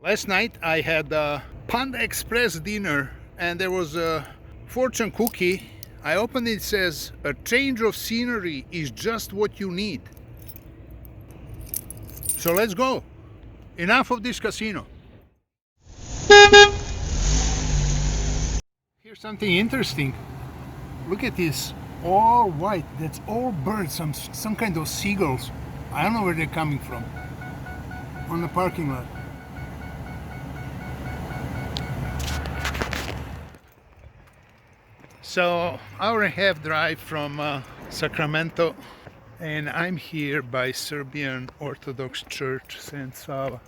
Last night I had a Panda Express dinner and there was a fortune cookie. I opened it, it says, a change of scenery is just what you need. So let's go. Enough of this casino. Here's something interesting. Look at this, all white. That's all birds, some kind of seagulls. I don't know where they're coming from. On the parking lot. So hour and a half drive from Sacramento, and I'm here by Serbian Orthodox Church St. Sava,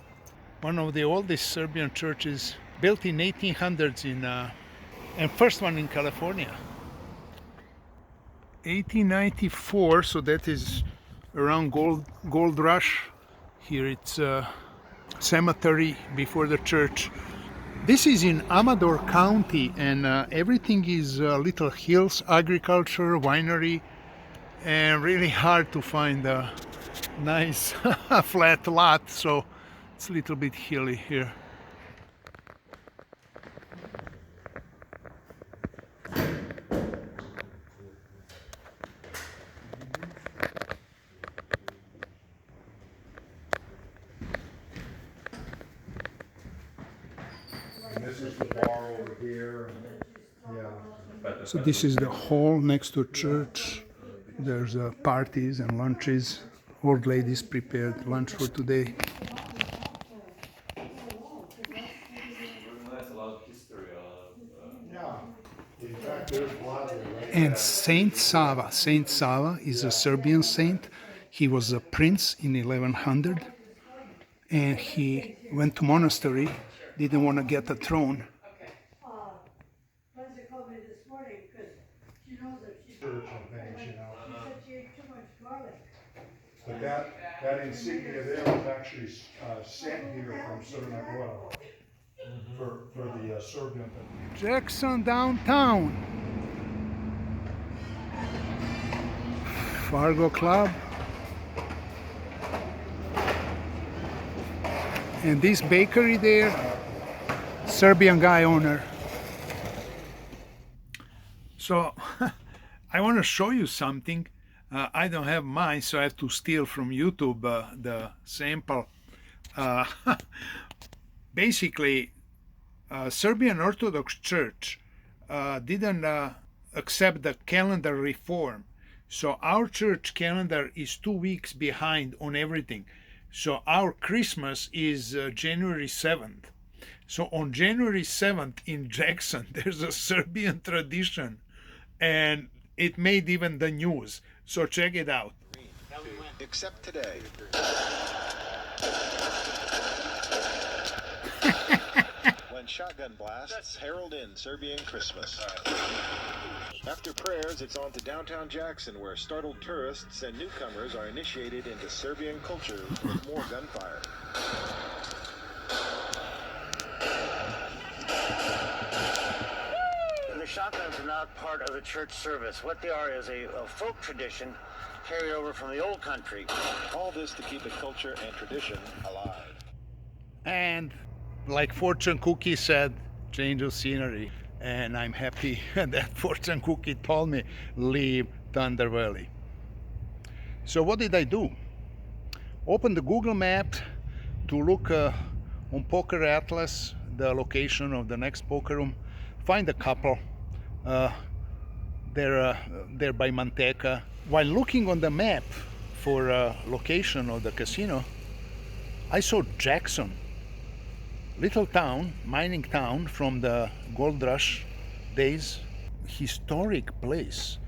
one of the oldest Serbian churches, built in 1800s and first one in California. 1894, so that is around gold rush. Here it's a cemetery before the church. This is in Amador County, and everything is little hills, agriculture, winery, and really hard to find a nice flat lot, so it's a little bit hilly here. This is the bar over here. Yeah. So this is the hall next to church. There's parties and lunches. Old ladies prepared lunch for today. And Saint Sava is a Serbian saint. He was a prince in 1100, and he went to monastery. Didn't want to get a throne. Church and things, you know. But that insignia there was actually sent here from Crna for the Serbian. Jackson downtown. Fargo Club. And this bakery there, Serbian guy owner. So I want to show you something. I don't have mine, so I have to steal from YouTube the sample. Basically, Serbian Orthodox Church didn't accept the calendar reform. So our church calendar is 2 weeks behind on everything. So our Christmas is January 7th. So on January 7th in Jackson, there's a Serbian tradition, and it made even the news. So check it out. Except today. When shotgun blasts herald in Serbian Christmas. After prayers, it's on to downtown Jackson, where startled tourists and newcomers are initiated into Serbian culture with more gunfire. The shotguns are not part of the church service. What they are is a folk tradition carried over from the old country. All this to keep the culture and tradition alive. And like fortune cookie said, change of scenery. And I'm happy that fortune cookie told me, leave Thunder Valley. So what did I do? Open the Google map to look on Poker Atlas, the location of the next poker room. Find a couple. They're by Manteca. While looking on the map for a location of the casino, I saw Jackson, little town, mining town from the gold rush days, historic place,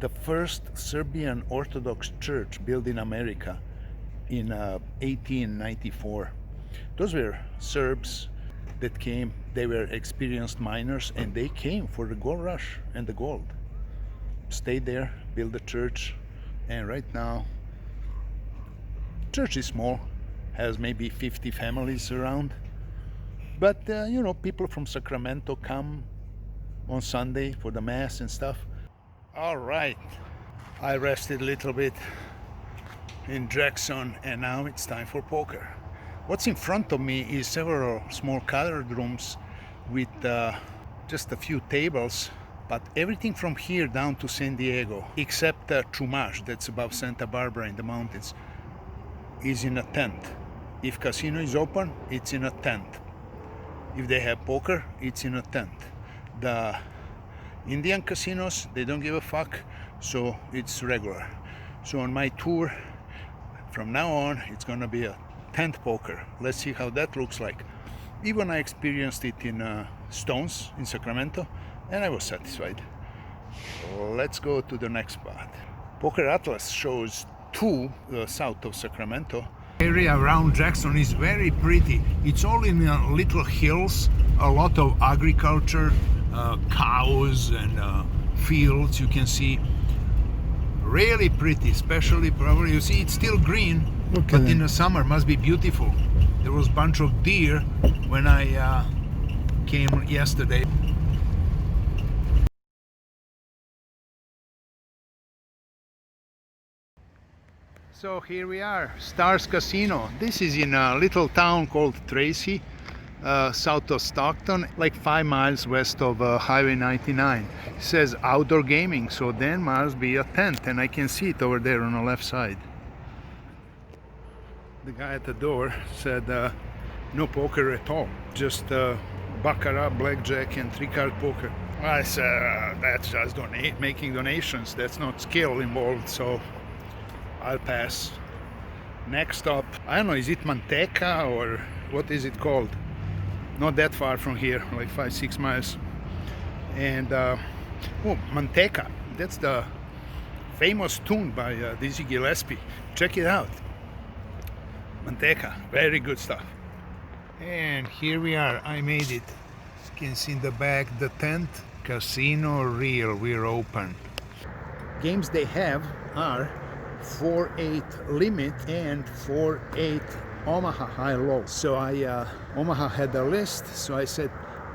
the first Serbian Orthodox church built in America in 1894. Those were Serbs that came. They were experienced miners, and they came for the gold rush and the gold. Stayed there, built a church, and right now church is small, has maybe 50 families around. But, you know, people from Sacramento come on Sunday for the Mass and stuff. All right, I rested a little bit in Jackson, and now it's time for poker. What's in front of me is several small colored rooms with just a few tables, but everything from here down to San Diego, except Chumash, that's above Santa Barbara in the mountains, is in a tent. If casino is open, it's in a tent. If they have poker, it's in a tent. The Indian casinos, they don't give a fuck, so it's regular. So on my tour, from now on, it's gonna be a tent poker. Let's see how that looks like. Even I experienced it in Stones in Sacramento, and I was satisfied. Let's go to the next spot. Poker Atlas shows two south of Sacramento. Area around Jackson is very pretty. It's all in little hills, a lot of agriculture, cows and fields you can see. Really pretty, especially probably you see it's still green, but in the summer must be beautiful. There was a bunch of deer when I came yesterday. So here we are, Stars Casino. This is in a little town called Tracy, south of Stockton, like 5 miles west of Highway 99. It says outdoor gaming, so then must be a tent, and I can see it over there on the left side. The guy at the door said no poker at all, just baccarat, blackjack, and 3-card poker. I said that's just making donations. That's not skill involved, so I'll pass. Next up, I don't know, is it Manteca or what is it called? Not that far from here, like 5-6 miles. And oh, Manteca, that's the famous tune by Dizzy Gillespie. Check it out. Manteca, very good stuff. And here we are, I made it. You can see in the back the tent. Casino Real, we're open. Games they have are 4-8 limit and 4-8 Omaha high-low. So Omaha had a list, so I said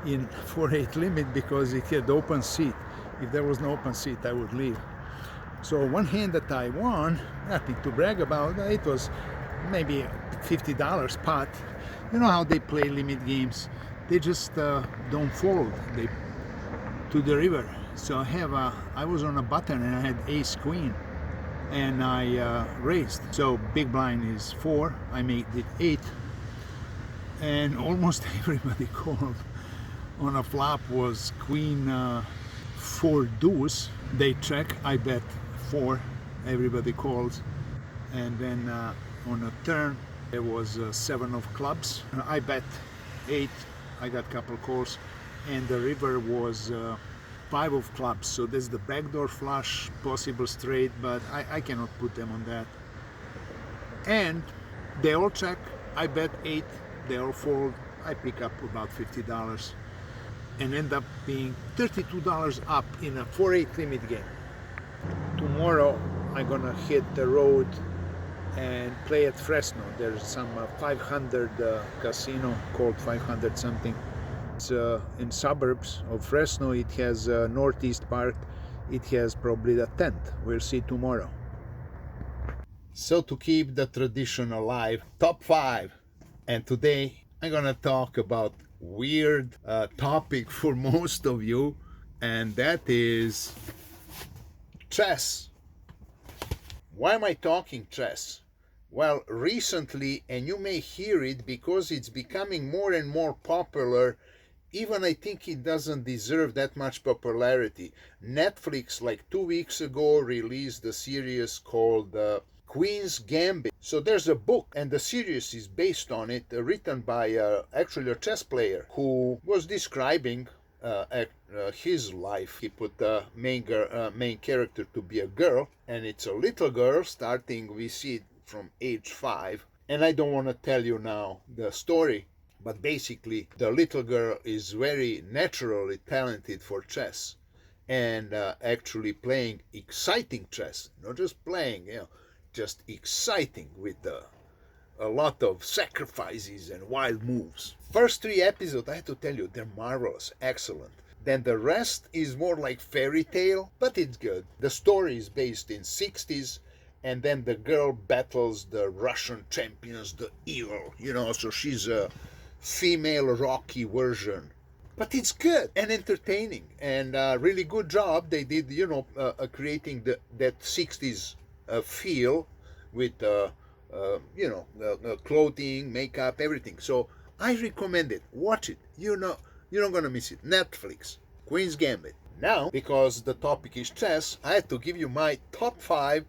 in 4-8 limit because it had open seat. If there was no open seat, I would leave. So one hand that I won, nothing to brag about, it was maybe $50 pot. You know how they play limit games? They just don't fold. They to the river. So I was on a button and I had ace queen. And I raised. So big blind is 4, I made it 8, and almost everybody called. On a flop was queen 4 deuce. They check, I bet 4, everybody calls. And then on a turn there was 7 of clubs. I bet 8, I got a couple calls, and the river was 5 of clubs, so there's the backdoor flush, possible straight, but I cannot put them on that. And they all check, I bet 8, they all fold, I pick up about $50 and end up being $32 up in a 4-8 limit game. Tomorrow I'm gonna hit the road and play at Fresno. There's some 500 casino called 500 something. It's in suburbs of Fresno. It has northeast part. It has probably the tent. We'll see tomorrow. So to keep the tradition alive, top 5. And today I'm gonna talk about weird topic for most of you, and that is chess. Why am I talking chess? Well, recently, and you may hear it because it's becoming more and more popular. Even I think it doesn't deserve that much popularity. Netflix, like 2 weeks ago, released a series called Queen's Gambit. So there's a book, and the series is based on it, written by actually a chess player who was describing his life. He put the main character to be a girl, and it's a little girl starting, we see it from age 5. And I don't want to tell you now the story. But basically, the little girl is very naturally talented for chess and actually playing exciting chess. Not just playing, just exciting with a lot of sacrifices and wild moves. First 3 episodes, I have to tell you, they're marvelous, excellent. Then the rest is more like fairy tale, but it's good. The story is based in 60s, and then the girl battles the Russian champions, the evil, so she's a female Rocky version. But it's good and entertaining, and really good job they did, creating that 60s feel with, clothing, makeup, everything. So I recommend it. Watch it. You're not gonna miss it. Netflix, Queen's Gambit. Now, because the topic is chess, I had to give you my top 5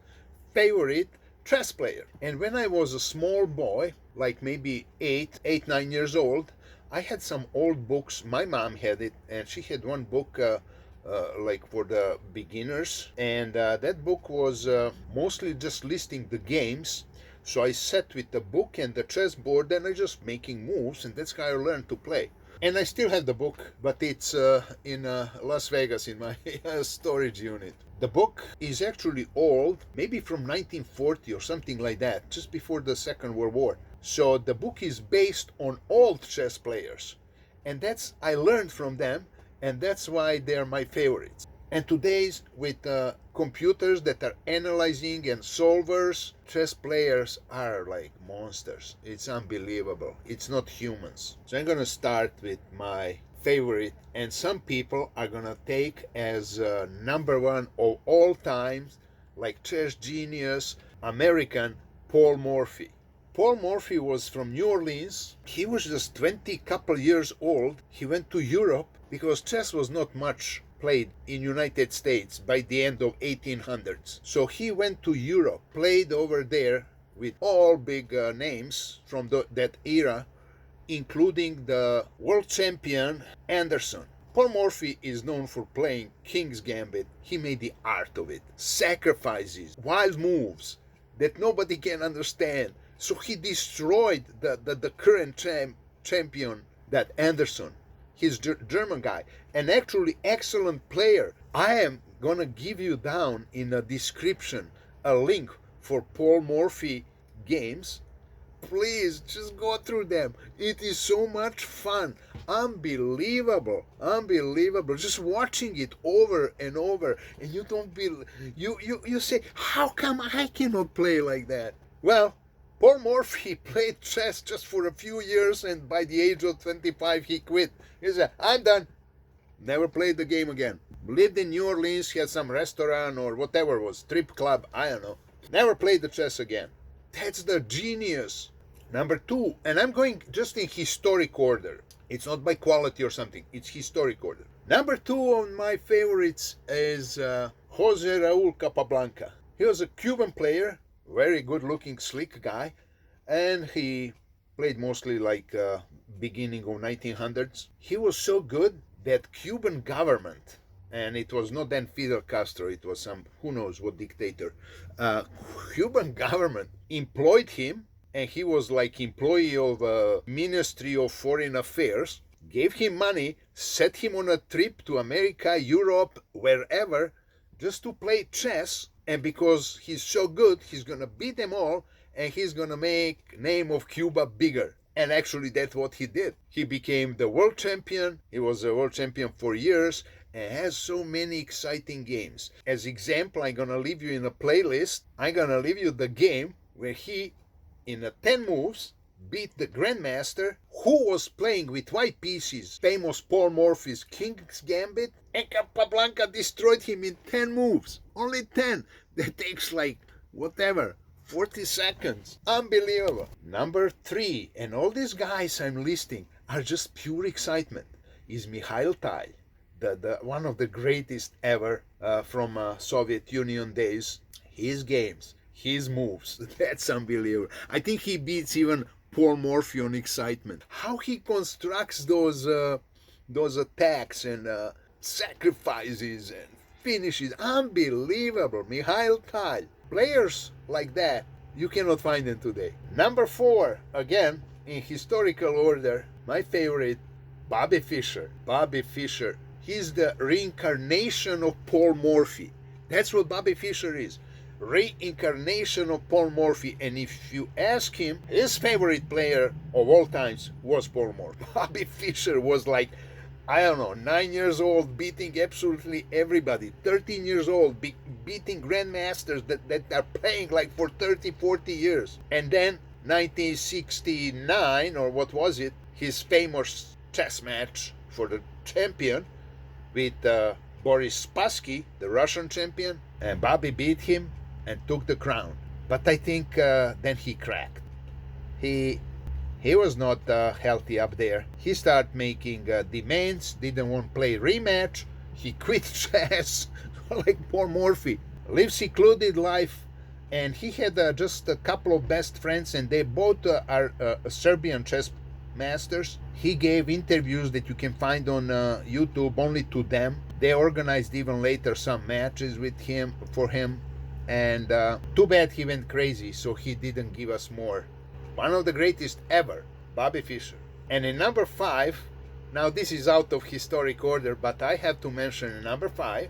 favorite chess player. And when I was a small boy, like maybe 9 years old, I had some old books. My mom had it, and she had one book like for the beginners, and that book was mostly just listing the games. So I sat with the book and the chessboard, and I just making moves, and that's how I learned to play. And I still have the book, but it's in Las Vegas in my storage unit. The book is actually old, maybe from 1940 or something like that, just before the Second World War. So the book is based on old chess players, and I learned from them, and that's why they're my favorites. And today's, with computers that are analyzing and solvers, chess players are like monsters. It's unbelievable. It's not humans. So I'm gonna start with my favorite, and some people are gonna take as number 1 of all times, like chess genius, American Paul Morphy. Paul Morphy was from New Orleans. He was just 20 couple years old. He went to Europe because chess was not much played in United States by the end of 1800s. So he went to Europe, played over there with all big names from that era, including the world champion Anderson. Paul Morphy is known for playing King's Gambit. He made the art of it. Sacrifices, wild moves that nobody can understand. So he destroyed the current champion, that Anderson. He's German guy, an actually excellent player. I am gonna give you down in the description a link for Paul Morphy games. Please just go through them. It is so much fun. Unbelievable. Just watching it over and over, and you don't you say, how come I cannot play like that? Well, Paul Morphy played chess just for a few years, and by the age of 25 he quit. He said, I'm done. Never played the game again. Lived in New Orleans, he had some restaurant or whatever it was, strip club, I don't know. Never played the chess again. That's the genius. Number 2, and I'm going just in historic order. It's not by quality or something, it's historic order. Number 2 of my favorites is Jose Raul Capablanca. He was a Cuban player, very good looking, slick guy, and he played mostly like beginning of 1900s. He was so good that Cuban government, and it was not then Fidel Castro, it was some who knows what dictator, Cuban government employed him, and he was like employee of Ministry of Foreign Affairs, gave him money, set him on a trip to America, Europe, wherever, just to play chess. And because he's so good, he's gonna beat them all, and he's gonna make name of Cuba bigger. And actually that's what he did. He became the world champion. He was a world champion for years and has so many exciting games. As example, I'm gonna leave you in a playlist. I'm gonna leave you the game where he, in 10 moves, beat the grandmaster who was playing with white pieces, famous Paul Morphy's King's Gambit, and Capablanca destroyed him in 10 moves. Only 10. That takes like, whatever, 40 seconds. Unbelievable. Number 3, and all these guys I'm listing are just pure excitement, is Mikhail Tal, the one of the greatest ever from Soviet Union days. His games, his moves, that's unbelievable. I think he beats even Paul Morphy on excitement. How he constructs those attacks and sacrifices and finishes, unbelievable. Mikhail Tal. Players like that, you cannot find them today. Number 4, again, in historical order, my favorite, Bobby Fischer. Bobby Fischer. He's the reincarnation of Paul Morphy. That's what Bobby Fischer is. Reincarnation of Paul Morphy. And if you ask him, his favorite player of all times was Paul Morphy. Bobby Fischer was like I don't know, 9 years old, beating absolutely everybody. 13 years old, beating grandmasters that are playing like for 30, 40 years. And then 1969, or what was it, his famous chess match for the champion with Boris Spassky, the Russian champion, and Bobby beat him and took the crown. But I think then he cracked. He was not healthy up there. He started making demands, didn't want to play rematch. He quit chess like poor Morphy. Lives secluded life, and he had just a couple of best friends, and they both are Serbian chess masters. He gave interviews that you can find on YouTube only to them. They organized even later some matches with him for him, and too bad he went crazy, so he didn't give us more. One of the greatest ever, Bobby Fischer. And in number 5, now this is out of historic order, but I have to mention in number 5,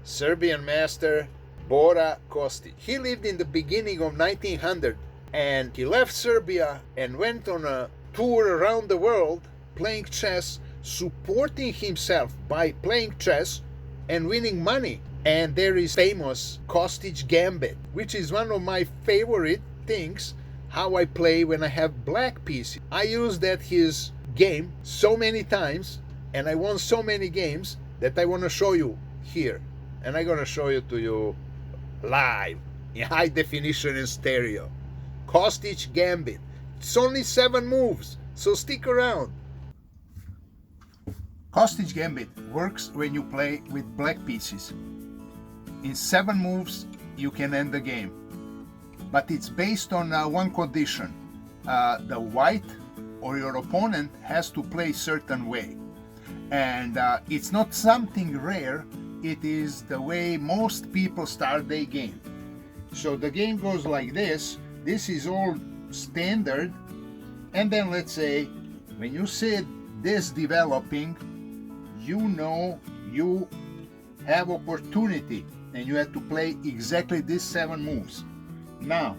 Serbian master Bora Kostich. He lived in the beginning of 1900, and he left Serbia and went on a tour around the world playing chess, supporting himself by playing chess and winning money. And there is famous Kostich Gambit, which is one of my favorite things, how I play when I have black pieces. I used that his game so many times, and I won so many games that I want to show you here. And I'm going to show you to you live in high definition and stereo. Kostich Gambit. It's only 7 moves, so stick around. Kostich Gambit works when you play with black pieces. In 7 moves, you can end the game. But it's based on one condition. The white or your opponent has to play certain way. And it's not something rare. It is the way most people start their game. So the game goes like this. This is all standard. And then let's say, when you see this developing, you know you have opportunity and you have to play exactly these 7 moves. Now,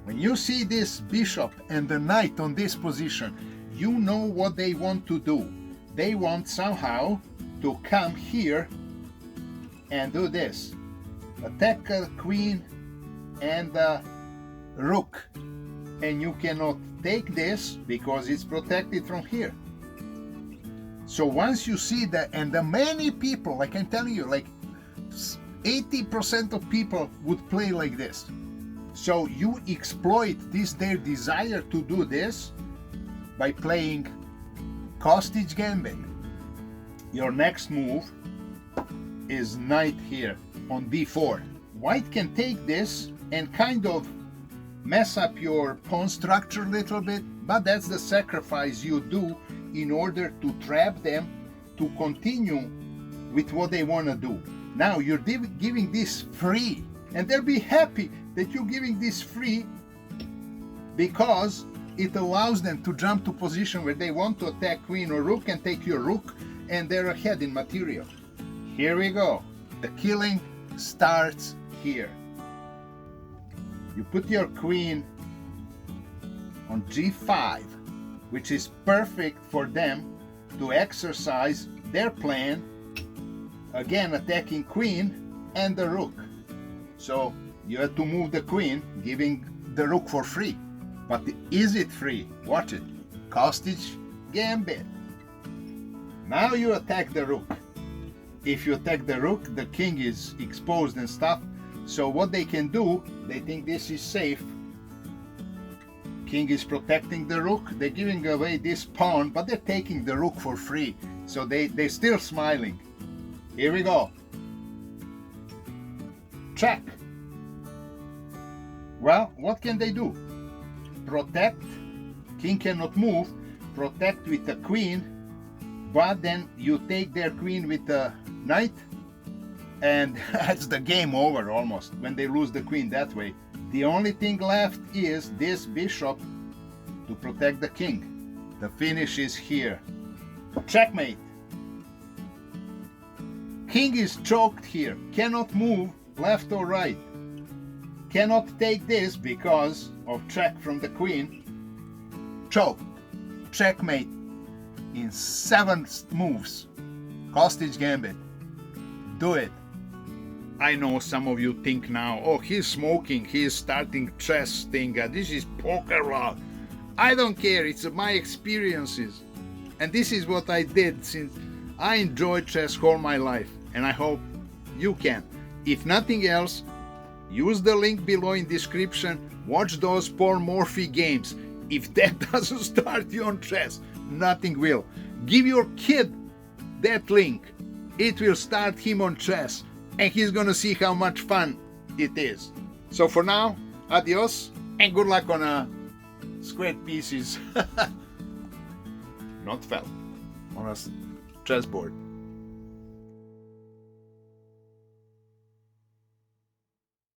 when you see this bishop and the knight on this position, you know what they want to do. They want somehow to come here and do this. Attack the queen and the rook. And you cannot take this because it's protected from here. So once you see that, and the many people, like I'm telling you, like 80% of people would play like this. So you exploit their desire to do this by playing Kostich Gambit. Your next move is knight here on d4. White can take this and kind of mess up your pawn structure a little bit, but that's the sacrifice you do in order to trap them to continue with what they want to do. Now you're giving this free, and they'll be happy that you're giving this free because it allows them to jump to position where they want to attack queen or rook and take your rook, and they're ahead in material. Here we go. The killing starts here. You put your queen on g5, which is perfect for them to exercise their plan, again attacking queen and the rook. So you have to move the queen, giving the rook for free. But is it free? Watch it. Kostich Gambit. Now you attack the rook. If you attack the rook, the king is exposed and stuff. So what they can do, they think this is safe. King is protecting the rook. They're giving away this pawn, but they're taking the rook for free. So they're still smiling. Here we go. Check. Well, what can they do? Protect. King cannot move. Protect with the queen. But then you take their queen with the knight. And that's the game over almost when they lose the queen that way. The only thing left is this bishop to protect the king. The finish is here. Checkmate. King is choked here. Cannot move left or right. Cannot take this because of check from the queen. Choke. Checkmate. in 7 moves. Kostich Gambit. Do it. I know some of you think now, oh, he's smoking, he's starting chess thing, this is poker law. I don't care, it's my experiences. And this is what I did since I enjoyed chess all my life, and I hope you can. If nothing else, use the link below in description, watch those poor Morphy games. If that doesn't start you on chess, nothing will. Give your kid that link, it will start him on chess, and he's gonna see how much fun it is. So for now, adios, and good luck on square pieces. Not felt, on a chessboard.